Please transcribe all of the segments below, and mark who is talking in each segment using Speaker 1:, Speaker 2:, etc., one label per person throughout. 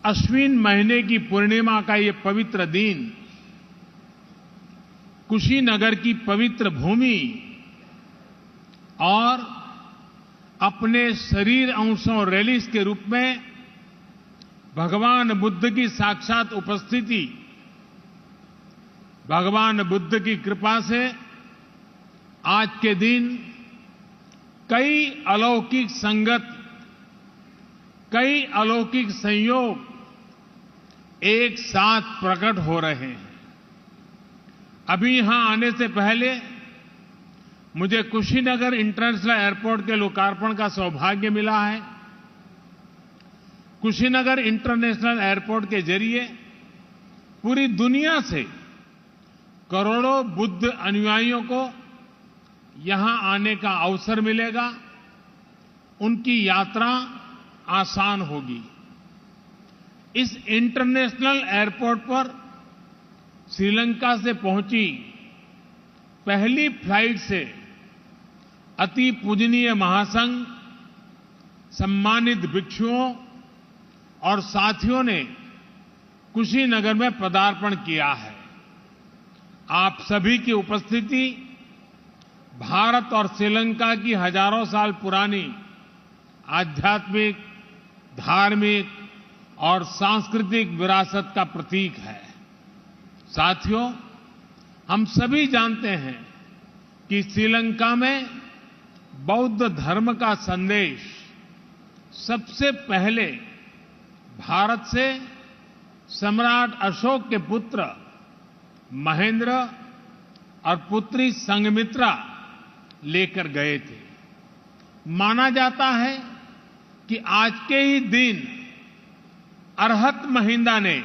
Speaker 1: अश्विन महीने की पूर्णिमा का ये पवित्र दिन कुशीनगर की पवित्र भूमि और अपने शरीर अंशों रैलिस के रूप में भगवान बुद्ध की साक्षात उपस्थिति, भगवान बुद्ध की कृपा से आज के दिन कई अलौकिक संगत, कई अलौकिक संयोग एक साथ प्रकट हो रहे हैं। अभी यहां आने से पहले मुझे कुशीनगर इंटरनेशनल एयरपोर्ट के लोकार्पण का सौभाग्य मिला है। कुशीनगर इंटरनेशनल एयरपोर्ट के जरिए पूरी दुनिया से करोड़ों बुद्ध अनुयायियों को यहां आने का अवसर मिलेगा, उनकी यात्रा आसान होगी। इस इंटरनेशनल एयरपोर्ट पर श्रीलंका से पहुंची पहली फ्लाइट से अति पूजनीय महासंघ, सम्मानित भिक्षुओं और साथियों ने कुशीनगर में पदार्पण किया है। आप सभी की उपस्थिति भारत और श्रीलंका की हजारों साल पुरानी आध्यात्मिक, धार्मिक और सांस्कृतिक विरासत का प्रतीक है। साथियों, हम सभी जानते हैं कि श्रीलंका में बौद्ध धर्म का संदेश सबसे पहले भारत से सम्राट अशोक के पुत्र महेंद्र और पुत्री संघमित्रा लेकर गए थे। माना जाता है कि आज के ही दिन अरहत महिंदा ने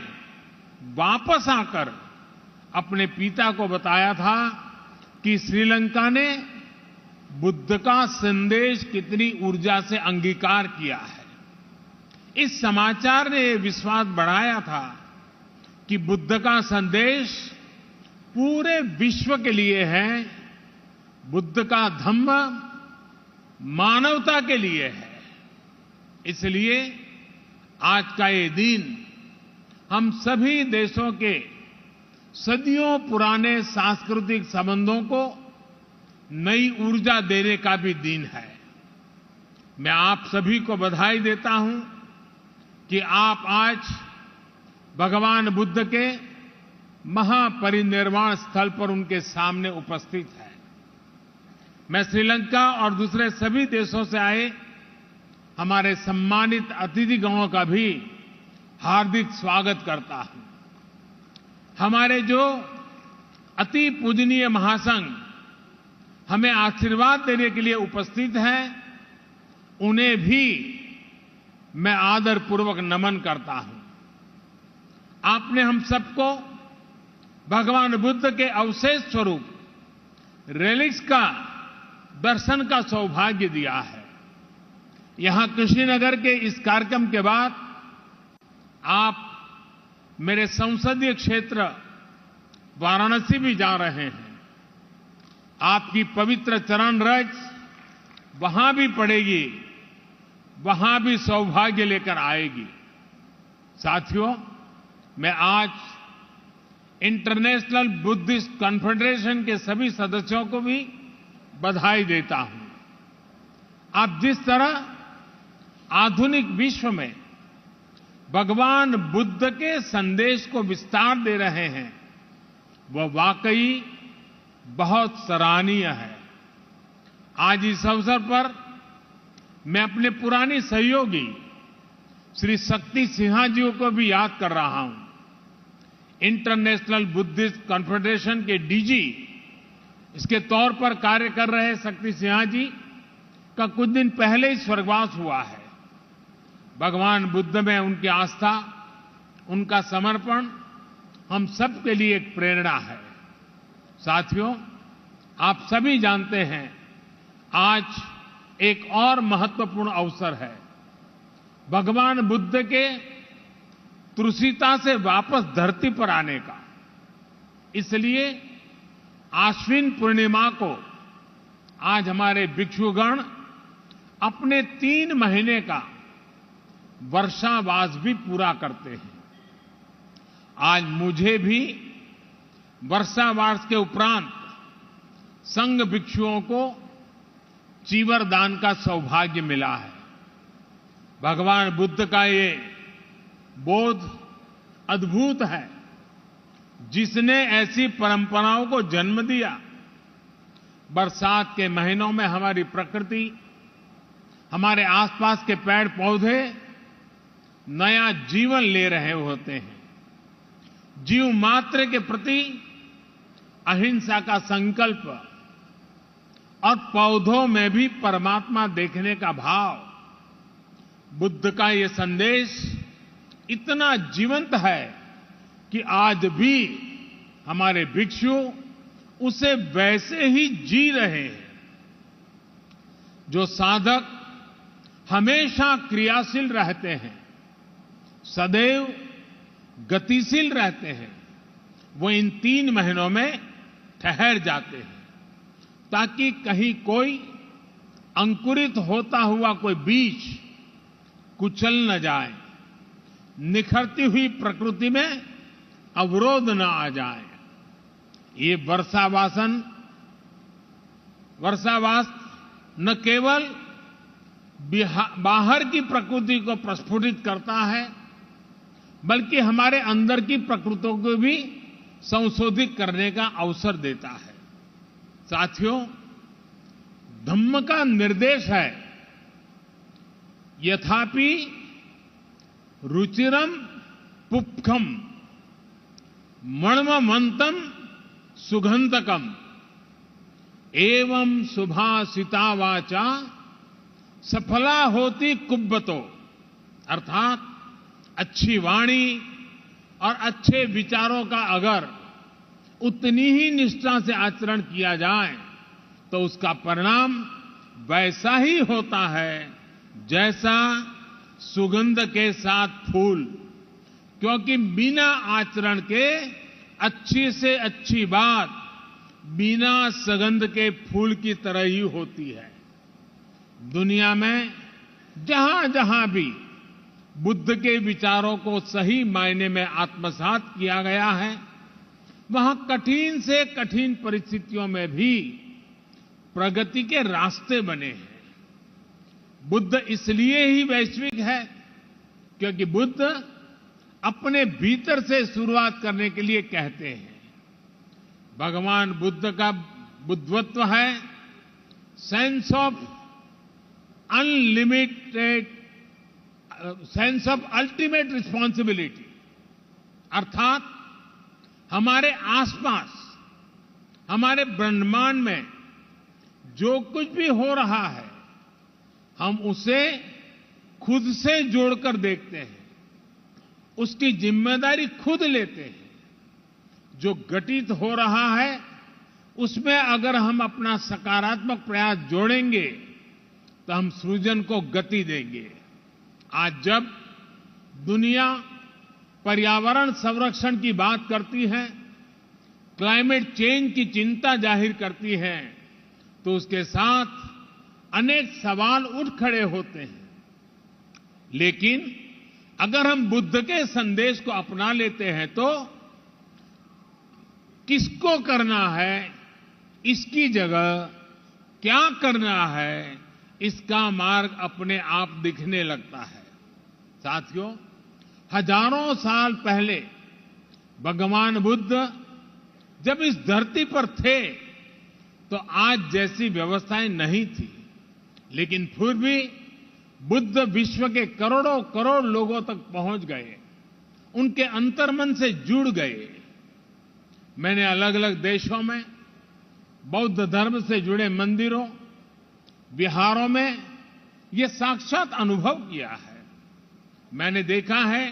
Speaker 1: वापस आकर अपने पिता को बताया था कि श्रीलंका ने बुद्ध का संदेश कितनी ऊर्जा से अंगीकार किया है। इस समाचार ने यह विश्वास बढ़ाया था कि बुद्ध का संदेश पूरे विश्व के लिए है, बुद्ध का धम्म मानवता के लिए है। इसलिए आज का ये दिन हम सभी देशों के सदियों पुराने सांस्कृतिक संबंधों को नई ऊर्जा देने का भी दिन है। मैं आप सभी को बधाई देता हूं कि आप आज भगवान बुद्ध के महापरिनिर्वाण स्थल पर उनके सामने उपस्थित हैं। मैं श्रीलंका और दूसरे सभी देशों से आए हमारे सम्मानित अतिथिगणों का भी हार्दिक स्वागत करता हूं। हमारे जो अति पूजनीय महासंघ हमें आशीर्वाद देने के लिए उपस्थित हैं, उन्हें भी मैं आदरपूर्वक नमन करता हूं। आपने हम सबको भगवान बुद्ध के अवशेष स्वरूप रेलिक्स का दर्शन का सौभाग्य दिया है। यहां कुशीनगर के इस कार्यक्रम के बाद आप मेरे संसदीय क्षेत्र वाराणसी भी जा रहे हैं। आपकी पवित्र चरण रज वहां भी पड़ेगी, वहां भी सौभाग्य लेकर आएगी। साथियों, मैं आज इंटरनेशनल बुद्धिस्ट कॉन्फेडरेशन के सभी सदस्यों को भी बधाई देता हूं। आप जिस तरह आधुनिक विश्व में भगवान बुद्ध के संदेश को विस्तार दे रहे हैं, वह वाकई बहुत सराहनीय है। आज इस अवसर पर मैं अपने पुराने सहयोगी श्री शक्ति सिन्हा जी को भी याद कर रहा हूं। इंटरनेशनल बुद्धिस्ट कॉन्फेडरेशन के डीजी इसके तौर पर कार्य कर रहे शक्ति सिन्हा जी का कुछ दिन पहले ही स्वर्गवास हुआ है। भगवान बुद्ध में उनकी आस्था, उनका समर्पण हम सब के लिए एक प्रेरणा है। साथियों, आप सभी जानते हैं आज एक और महत्वपूर्ण अवसर है, भगवान बुद्ध के तुलसीता से वापस धरती पर आने का। इसलिए आश्विन पूर्णिमा को आज हमारे भिक्षुगण अपने 3 महीने का वर्षावास भी पूरा करते हैं। आज मुझे भी वर्षावास के उपरांत संघ भिक्षुओं को चीवर दान का सौभाग्य मिला है। भगवान बुद्ध का ये बोध अद्भुत है, जिसने ऐसी परंपराओं को जन्म दिया। बरसात के महीनों में हमारी प्रकृति, हमारे आसपास के पेड़ पौधे नया जीवन ले रहे होते हैं। जीव मात्र के प्रति अहिंसा का संकल्प और पौधों में भी परमात्मा देखने का भाव, बुद्ध का ये संदेश इतना जीवंत है कि आज भी हमारे भिक्षु उसे वैसे ही जी रहे हैं। जो साधक हमेशा क्रियाशील रहते हैं, सदैव गतिशील रहते हैं, वो इन 3 महीनों में ठहर जाते हैं, ताकि कहीं कोई अंकुरित होता हुआ कोई बीज कुचल न जाए, निखरती हुई प्रकृति में अवरोध न आ जाए। ये वर्षावास न केवल बाहर की प्रकृति को प्रस्फुटित करता है, बल्कि हमारे अंदर की प्रकृति को भी संशोधित करने का अवसर देता है। साथियों, धम्म का निर्देश है, यथापि रुचिरम पुप्खम मणमंतम सुगंधकम एवं सुभाषिता वाचा सफला होती कुब्बतो। अर्थात अच्छी वाणी और अच्छे विचारों का अगर उतनी ही निष्ठा से आचरण किया जाए तो उसका परिणाम वैसा ही होता है जैसा सुगंध के साथ फूल। क्योंकि बिना आचरण के अच्छी से अच्छी बात बिना सुगंध के फूल की तरह ही होती है। दुनिया में जहां जहां भी बुद्ध के विचारों को सही मायने में आत्मसात किया गया है, वहां कठिन से कठिन परिस्थितियों में भी प्रगति के रास्ते बने हैं। बुद्ध इसलिए ही वैश्विक है क्योंकि बुद्ध अपने भीतर से शुरुआत करने के लिए कहते हैं। भगवान बुद्ध का बुद्धत्व है sense of unlimited, sense of ultimate responsibility. अर्थात हमारे आसपास, हमारे ब्रह्मांड में जो कुछ भी हो रहा है, हम उसे खुद से जोड़कर देखते हैं, उसकी जिम्मेदारी खुद लेते हैं। जो घटित हो रहा है उसमें अगर हम अपना सकारात्मक प्रयास जोड़ेंगे तो हम सृजन को गति देंगे। आज जब दुनिया पर्यावरण संरक्षण की बात करती है, क्लाइमेट चेंज की चिंता जाहिर करती है, तो उसके साथ अनेक सवाल उठ खड़े होते हैं। लेकिन अगर हम बुद्ध के संदेश को अपना लेते हैं तो किसको करना है, इसकी जगह क्या करना है, इसका मार्ग अपने आप दिखने लगता है। साथियों, हजारों साल पहले भगवान बुद्ध जब इस धरती पर थे तो आज जैसी व्यवस्थाएं नहीं थी, लेकिन फिर भी बुद्ध विश्व के करोड़ों करोड़ लोगों तक पहुंच गए, उनके अंतर्मन से जुड़ गए। मैंने अलग अलग देशों में बौद्ध धर्म से जुड़े मंदिरों, विहारों में ये साक्षात अनुभव किया है। मैंने देखा है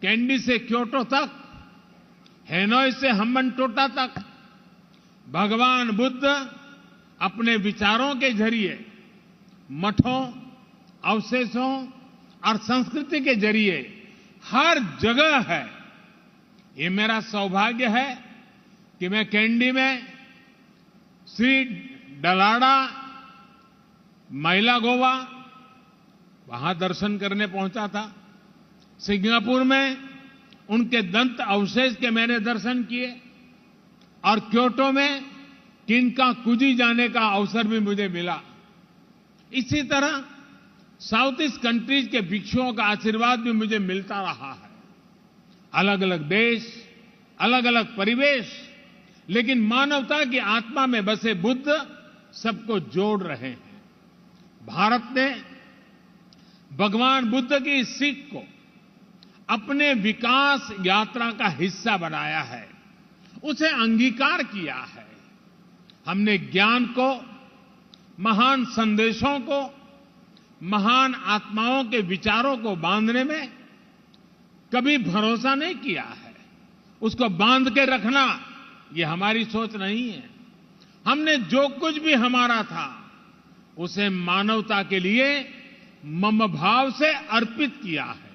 Speaker 1: कैंडी से क्योटो तक, हेनोई से हम्बनटोटा तक भगवान बुद्ध अपने विचारों के जरिए मठों, अवशेषों और संस्कृति के जरिए हर जगह है। ये मेरा सौभाग्य है कि मैं कैंडी में श्री डलाडा, मैला गोवा, वहां दर्शन करने पहुंचा था। सिंगापुर में उनके दंत अवशेष के मैंने दर्शन किए और क्योटो में किनकाकुजी जाने का अवसर भी मुझे मिला। इसी तरह साउथ ईस्ट कंट्रीज के भिक्षुओं का आशीर्वाद भी मुझे मिलता रहा है। अलग अलग देश, अलग अलग परिवेश, लेकिन मानवता की आत्मा में बसे बुद्ध सबको जोड़ रहे हैं। भारत ने भगवान बुद्ध की इस सीख को अपने विकास यात्रा का हिस्सा बनाया है, उसे अंगीकार किया है। हमने ज्ञान को, महान संदेशों को, महान आत्माओं के विचारों को बांधने में कभी भरोसा नहीं किया है। उसको बांध के रखना ये हमारी सोच नहीं है। हमने जो कुछ भी हमारा था उसे मानवता के लिए मम भाव से अर्पित किया है।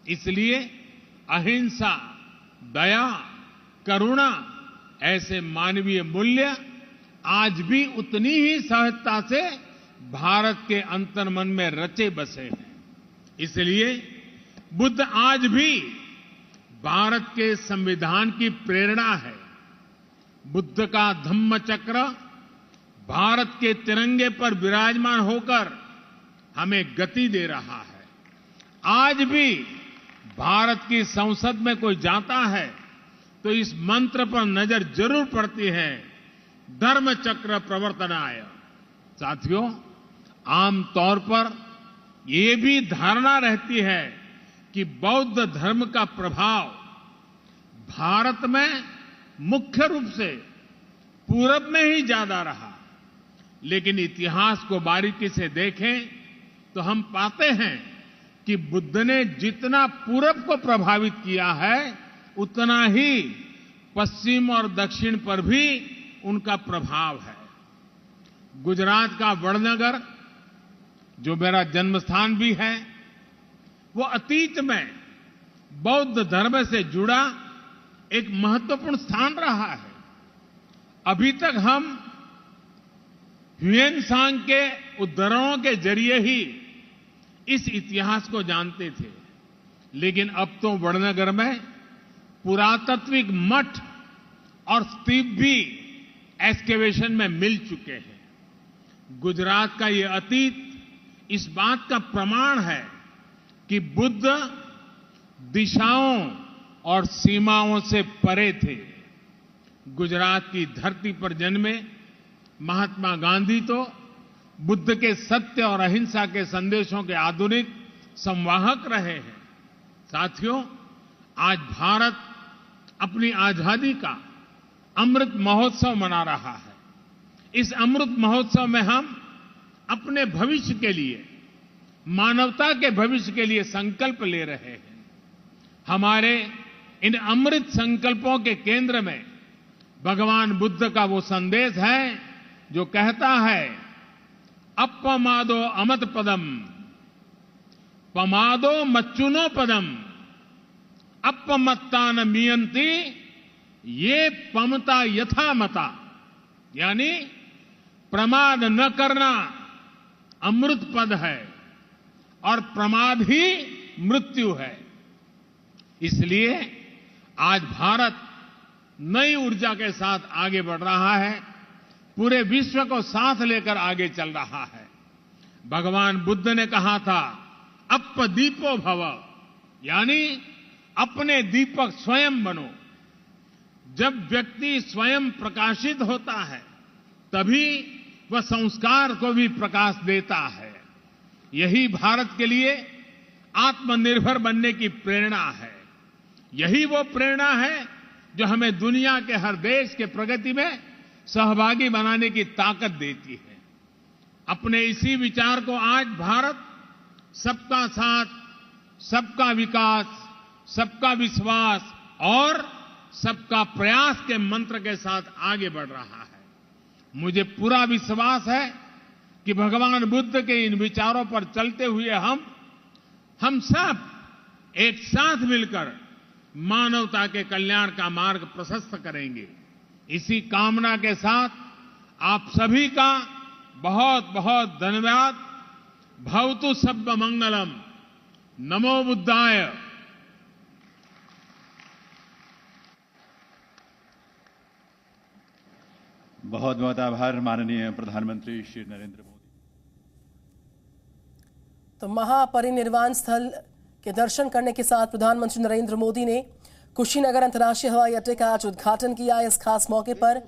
Speaker 1: इसलिए अहिंसा, दया, करुणा ऐसे मानवीय मूल्य आज भी उतनी ही सहजता से भारत के अंतर्मन में रचे बसे हैं। इसलिए बुद्ध आज भी भारत के संविधान की प्रेरणा है। बुद्ध का धम्म चक्र भारत के तिरंगे पर विराजमान होकर हमें गति दे रहा है। आज भी भारत की संसद में कोई जाता है तो इस मंत्र पर नजर जरूर पड़ती है, धर्म चक्र प्रवर्तनाय। साथियों, आमतौर पर ये भी धारणा रहती है कि बौद्ध धर्म का प्रभाव भारत में मुख्य रूप से पूरब में ही ज्यादा रहा, लेकिन इतिहास को बारीकी से देखें तो हम पाते हैं कि बुद्ध ने जितना पूरब को प्रभावित किया है उतना ही पश्चिम और दक्षिण पर भी उनका प्रभाव है। गुजरात का वडनगर, जो मेरा जन्म स्थान भी है, वो अतीत में बौद्ध धर्म से जुड़ा एक महत्वपूर्ण स्थान रहा है। अभी तक हम ह्वेन सांग के उद्धरणों के जरिए ही इस इतिहास को जानते थे, लेकिन अब तो वडनगर में पुरातात्विक मठ और स्तूप भी एक्सकेवेशन में मिल चुके हैं। गुजरात का ये अतीत इस बात का प्रमाण है कि बुद्ध दिशाओं और सीमाओं से परे थे। गुजरात की धरती पर जन्मे महात्मा गांधी तो बुद्ध के सत्य और अहिंसा के संदेशों के आधुनिक संवाहक रहे हैं। साथियों, आज भारत अपनी आजादी का अमृत महोत्सव मना रहा है। इस अमृत महोत्सव में हम अपने भविष्य के लिए, मानवता के भविष्य के लिए संकल्प ले रहे हैं। हमारे इन अमृत संकल्पों के केंद्र में भगवान बुद्ध का वो संदेश है जो कहता है, अपमादो अमत पदम, पमादो मच्चुनो पदम, अपमत्ता न मियंती ये पमता यथा मता। यानी प्रमाद न करना अमृत पद है और प्रमाद ही मृत्यु है। इसलिए आज भारत नई ऊर्जा के साथ आगे बढ़ रहा है, पूरे विश्व को साथ लेकर आगे चल रहा है। भगवान बुद्ध ने कहा था, अपदीपो भव, यानी अपने दीपक स्वयं बनो। जब व्यक्ति स्वयं प्रकाशित होता है तभी वह संस्कार को भी प्रकाश देता है। यही भारत के लिए आत्मनिर्भर बनने की प्रेरणा है। यही वो प्रेरणा है जो हमें दुनिया के हर देश के प्रगति में सहभागी बनाने की ताकत देती है। अपने इसी विचार को आज भारत सबका साथ, सबका विकास, सबका विश्वास और सबका प्रयास के मंत्र के साथ आगे बढ़ रहा है। मुझे पूरा विश्वास है कि भगवान बुद्ध के इन विचारों पर चलते हुए हम सब एक साथ मिलकर मानवता के कल्याण का मार्ग प्रशस्त करेंगे। इसी कामना के साथ आप सभी का बहुत बहुत धन्यवाद। भवतु सब्ब मंगलम। नमो बुद्धाय।
Speaker 2: बहुत बहुत आभार माननीय प्रधानमंत्री श्री नरेंद्र मोदी।
Speaker 3: तो महापरिनिर्वाण स्थल के दर्शन करने के साथ प्रधानमंत्री नरेंद्र मोदी ने कुशीनगर अंतर्राष्ट्रीय हवाई अड्डे का आज उद्घाटन किया। इस खास मौके पर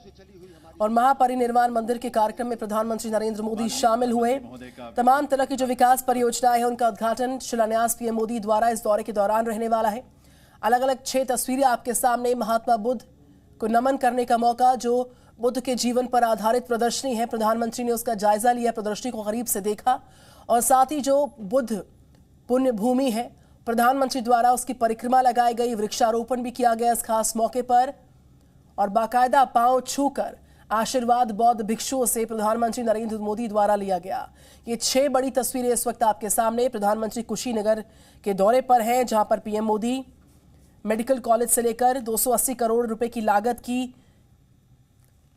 Speaker 3: और महापरिनिर्वाण मंदिर के कार्यक्रम में प्रधानमंत्री नरेंद्र मोदी शामिल हुए। तमाम तरह की जो विकास परियोजनाएं हैं उनका उद्घाटन शिलान्यास पीएम मोदी द्वारा इस दौरे के दौरान रहने वाला है। अलग अलग 6 तस्वीरें आपके सामने। महात्मा बुद्ध को नमन करने का मौका, जो बुद्ध के जीवन पर आधारित प्रदर्शनी है, प्रधानमंत्री ने उसका जायजा लिया, प्रदर्शनी को करीब से देखा और साथ ही जो बुद्ध पुण्य भूमि है, प्रधानमंत्री द्वारा उसकी परिक्रमा लगाई गई, वृक्षारोपण भी किया गया इस खास मौके पर और बाकायदा पांव छूकर आशीर्वाद बौद्ध भिक्षुओं से प्रधानमंत्री नरेंद्र मोदी द्वारा लिया गया। ये 6 बड़ी तस्वीरें इस वक्त आपके सामने। प्रधानमंत्री कुशीनगर के दौरे पर हैं, जहां पर पीएम मोदी मेडिकल कॉलेज से लेकर 280 करोड़ रुपए की लागत की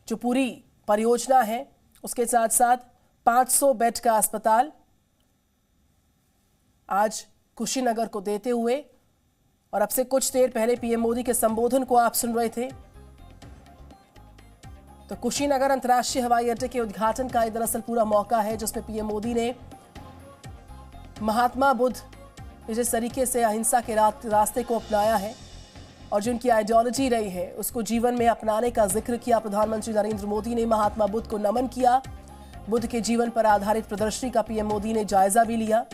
Speaker 3: जो पूरी परियोजना है, उसके साथ साथ 500 बेड का अस्पताल आज कुशीनगर को देते हुए, और अब से कुछ देर पहले पीएम मोदी के संबोधन को आप सुन रहे थे। तो कुशीनगर अंतर्राष्ट्रीय हवाई अड्डे के उद्घाटन का ये दरअसल पूरा मौका है, जिसमें पीएम मोदी ने महात्मा बुद्ध जिस तरीके से अहिंसा के रास्ते को अपनाया है और जो उनकी आइडियोलॉजी रही है उसको जीवन में अपनाने का जिक्र किया। प्रधानमंत्री नरेंद्र मोदी ने महात्मा बुद्ध को नमन किया। बुद्ध के जीवन पर आधारित प्रदर्शनी का पीएम मोदी ने जायजा भी लिया।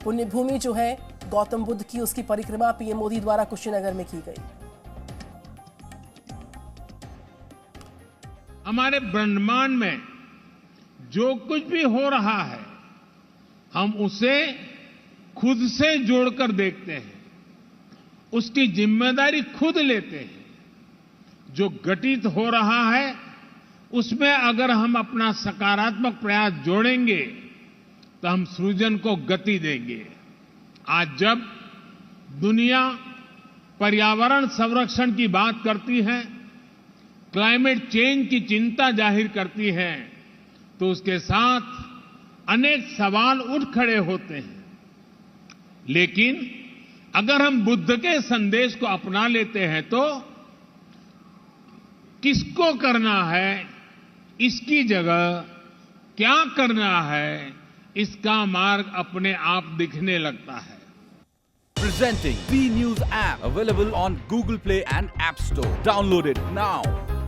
Speaker 3: पुण्य भूमि जो है गौतम बुद्ध की, उसकी परिक्रमा पीएम मोदी द्वारा कुशीनगर में की गई।
Speaker 1: हमारे ब्रह्मांड में जो कुछ भी हो रहा है, हम उसे खुद से जोड़कर देखते हैं, उसकी जिम्मेदारी खुद लेते हैं। जो घटित हो रहा है उसमें अगर हम अपना सकारात्मक प्रयास जोड़ेंगे तो हम सृजन को गति देंगे। आज जब दुनिया पर्यावरण संरक्षण की बात करती है, क्लाइमेट चेंज की चिंता जाहिर करती है, तो उसके साथ अनेक सवाल उठ खड़े होते हैं। लेकिन अगर हम बुद्ध के संदेश को अपना लेते हैं तो किसको करना है, इसकी जगह क्या करना है, इसका मार्ग अपने आप दिखने लगता है।
Speaker 4: Presenting B News app available on Google Play and App Store. Download it now.